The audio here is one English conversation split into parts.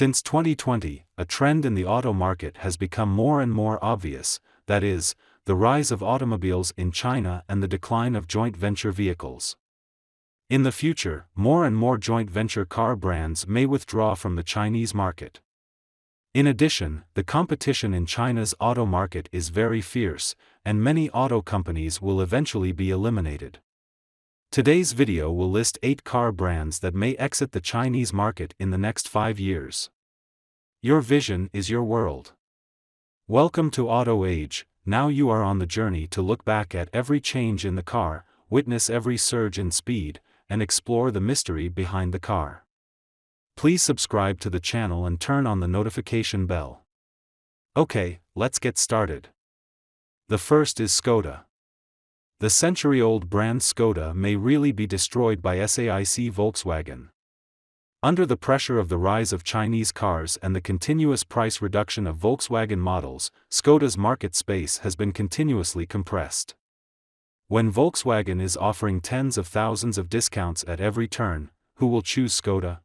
Since 2020, a trend in the auto market has become more and more obvious, that is, the rise of automobiles in China and the decline of joint venture vehicles. In the future, more and more joint venture car brands may withdraw from the Chinese market. In addition, the competition in China's auto market is very fierce, and many auto companies will eventually be eliminated. Today's video will list 8 car brands that may exit the Chinese market in the next 5 years. Your vision is your world. Welcome to Auto Age. Now you are on the journey to look back at every change in the car, witness every surge in speed, and explore the mystery behind the car. Please subscribe to the channel and turn on the notification bell. Okay, let's get started. The first is Škoda. The century-old brand Škoda may really be destroyed by SAIC Volkswagen. Under the pressure of the rise of Chinese cars and the continuous price reduction of Volkswagen models, Škoda's market space has been continuously compressed. When Volkswagen is offering tens of thousands of discounts at every turn, who will choose Škoda?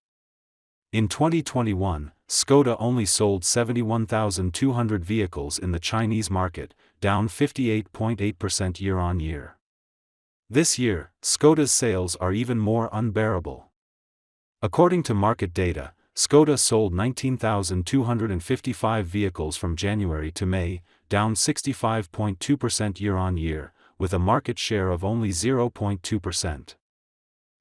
In 2021, Škoda only sold 71,200 vehicles in the Chinese market, down 58.8% year-on-year. This year, Škoda's sales are even more unbearable. According to market data, Škoda sold 19,255 vehicles from January to May, down 65.2% year-on-year, with a market share of only 0.2%.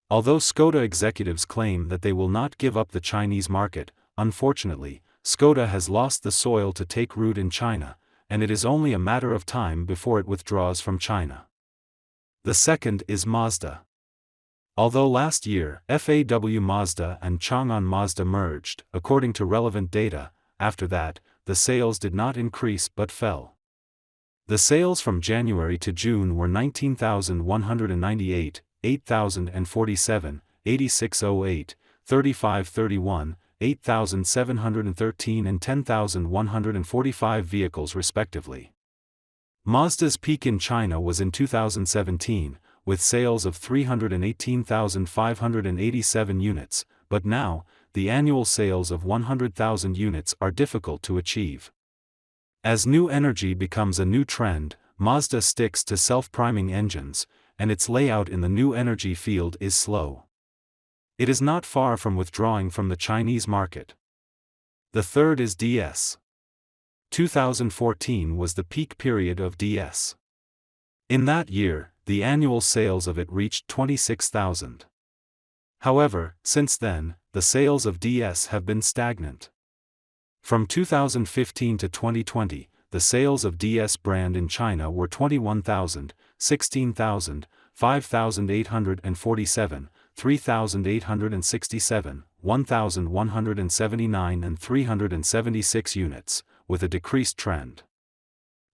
Although Škoda executives claim that they will not give up the Chinese market, unfortunately, Škoda has lost the soil to take root in China, and it is only a matter of time before it withdraws from China. The second is Mazda. Although last year, FAW Mazda and Changan Mazda merged, according to relevant data, after that, the sales did not increase but fell. The sales from January to June were 19,198, 8,047, 8608, 3531, 8,713 and 10,145 vehicles respectively. Mazda's peak in China was in 2017, with sales of 318,587 units, but now, the annual sales of 100,000 units are difficult to achieve. As new energy becomes a new trend, Mazda sticks to self-priming engines, and its layout in the new energy field is slow. It is not far from withdrawing from the Chinese market. The third is DS. 2014 was the peak period of DS. In that year, the annual sales of it reached 26,000. However, since then, the sales of DS have been stagnant. From 2015 to 2020, the sales of DS brand in China were 21,000, 16,000, 5,847, 3,867, 1,179 and 376 units, with a decreased trend.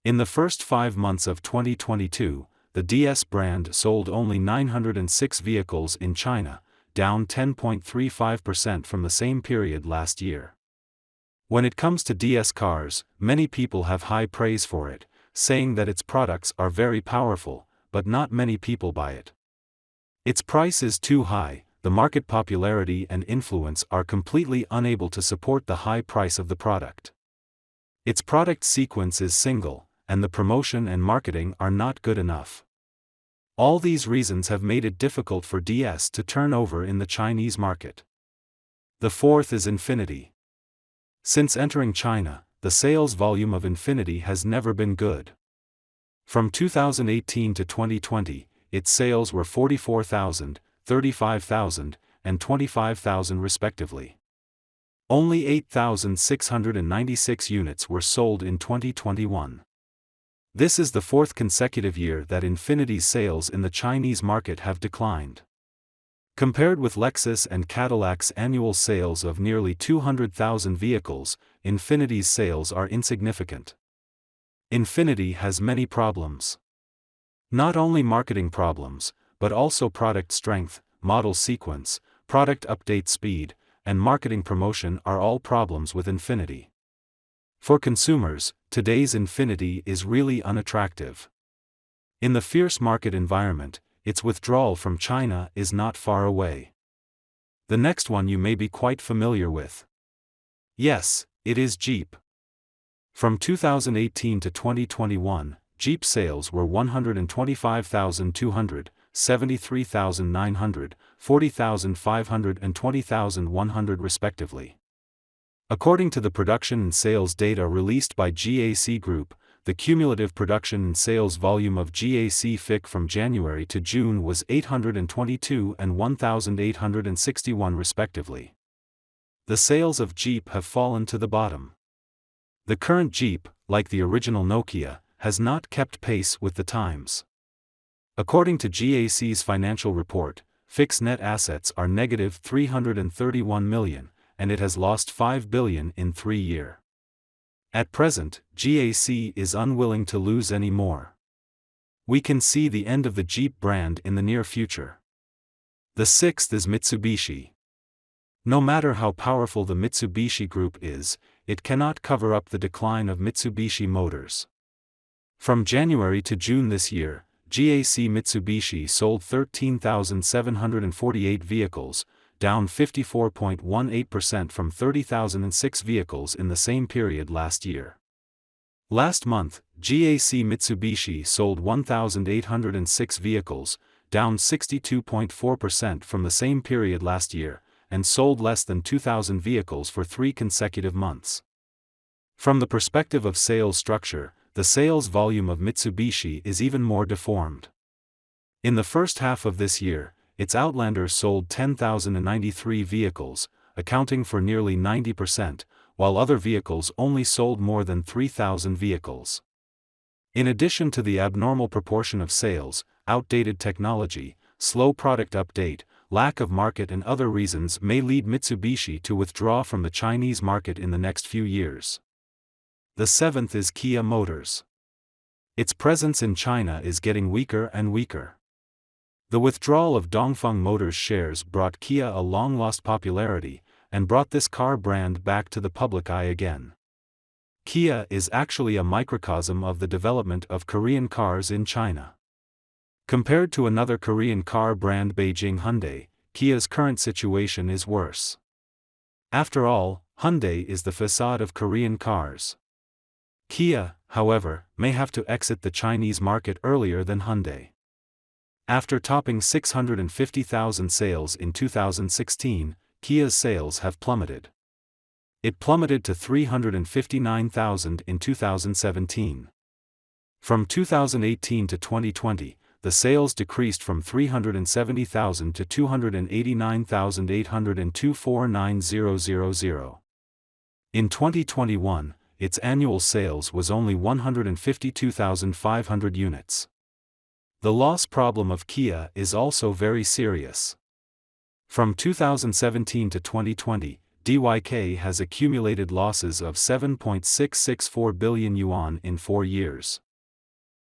In the first 5 months of 2022, the DS brand sold only 906 vehicles in China, down 10.35% from the same period last year. When it comes to DS cars, many people have high praise for it, saying that its products are very powerful, but not many people buy it. Its price is too high, the market popularity and influence are completely unable to support the high price of the product. Its product sequence is single, and the promotion and marketing are not good enough. All these reasons have made it difficult for DS to turn over in the Chinese market. The fourth is Infiniti. Since entering China, the sales volume of Infiniti has never been good. From 2018 to 2020, its sales were 44,000, 35,000, and 25,000 respectively. Only 8,696 units were sold in 2021. This is the fourth consecutive year that Infiniti's sales in the Chinese market have declined. Compared with Lexus and Cadillac's annual sales of nearly 200,000 vehicles, Infiniti's sales are insignificant. Infiniti has many problems. Not only marketing problems, but also product strength, model sequence, product update speed, and marketing promotion are all problems with Infiniti. For consumers, today's Infiniti is really unattractive. In the fierce market environment, its withdrawal from China is not far away. The next one you may be quite familiar with. Yes, it is Jeep. From 2018 to 2021, Jeep sales were 125,200, 73,900, 40,500 and 20,100 respectively. According to the production and sales data released by GAC Group, the cumulative production and sales volume of GAC FIC from January to June was 822 and 1,861 respectively. The sales of Jeep have fallen to the bottom. The current Jeep, like the original Nokia, has not kept pace with the times. According to GAC's financial report, FIC's net assets are negative 331 million, and it has lost 5 billion in 3 years. At present, GAC is unwilling to lose any more. We can see the end of the Jeep brand in the near future. The sixth is Mitsubishi. No matter how powerful the Mitsubishi Group is, it cannot cover up the decline of Mitsubishi Motors. From January to June this year, GAC Mitsubishi sold 13,748 vehicles, down 54.18% from 30,006 vehicles in the same period last year. Last month, GAC Mitsubishi sold 1,806 vehicles, down 62.4% from the same period last year, and sold less than 2,000 vehicles for 3 consecutive months. From the perspective of sales structure, the sales volume of Mitsubishi is even more deformed. In the first half of this year, its Outlander sold 10,093 vehicles, accounting for nearly 90%, while other vehicles only sold more than 3,000 vehicles. In addition to the abnormal proportion of sales, outdated technology, slow product update, lack of market and other reasons may lead Mitsubishi to withdraw from the Chinese market in the next few years. The seventh is Kia Motors. Its presence in China is getting weaker and weaker. The withdrawal of Dongfeng Motors shares brought Kia a long-lost popularity, and brought this car brand back to the public eye again. Kia is actually a microcosm of the development of Korean cars in China. Compared to another Korean car brand Beijing Hyundai, Kia's current situation is worse. After all, Hyundai is the facade of Korean cars. Kia, however, may have to exit the Chinese market earlier than Hyundai. After topping 650,000 sales in 2016, Kia's sales have plummeted. It plummeted to 359,000 in 2017. From 2018 to 2020, the sales decreased from 370,000 to 289,802,49000. In 2021, its annual sales was only 152,500 units. The loss problem of Kia is also very serious. From 2017 to 2020, DYK has accumulated losses of 7.664 billion yuan in 4 years.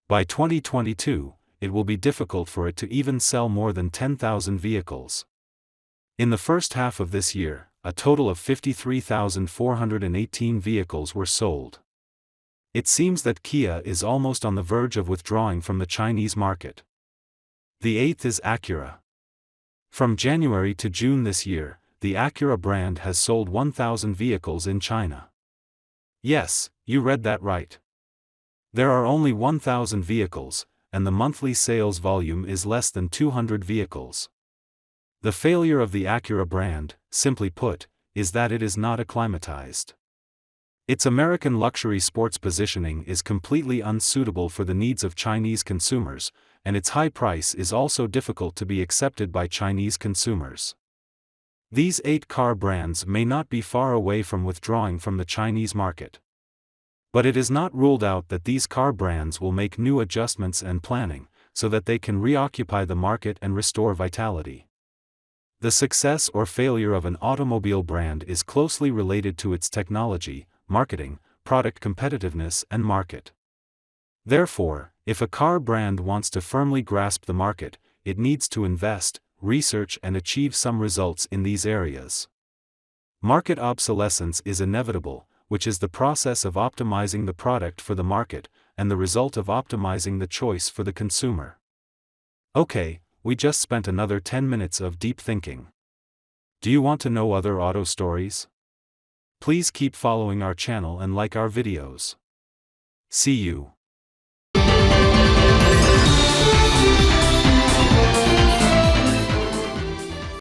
By 2022, it will be difficult for it to even sell more than 10,000 vehicles. In the first half of this year, a total of 53,418 vehicles were sold. It seems that Kia is almost on the verge of withdrawing from the Chinese market. The eighth is Acura. From January to June this year, the Acura brand has sold 1,000 vehicles in China. Yes, you read that right. There are only 1,000 vehicles, and the monthly sales volume is less than 200 vehicles. The failure of the Acura brand, simply put, is that it is not acclimatized. Its American luxury sports positioning is completely unsuitable for the needs of Chinese consumers, and its high price is also difficult to be accepted by Chinese consumers. These 8 car brands may not be far away from withdrawing from the Chinese market. But it is not ruled out that these car brands will make new adjustments and planning, so that they can reoccupy the market and restore vitality. The success or failure of an automobile brand is closely related to its technology, marketing, product competitiveness and market. Therefore, if a car brand wants to firmly grasp the market, it needs to invest, research and achieve some results in these areas. Market obsolescence is inevitable, which is the process of optimizing the product for the market, and the result of optimizing the choice for the consumer. Okay, we just spent another 10 minutes of deep thinking. Do you want to know other auto stories? Please keep following our channel and like our videos. See you.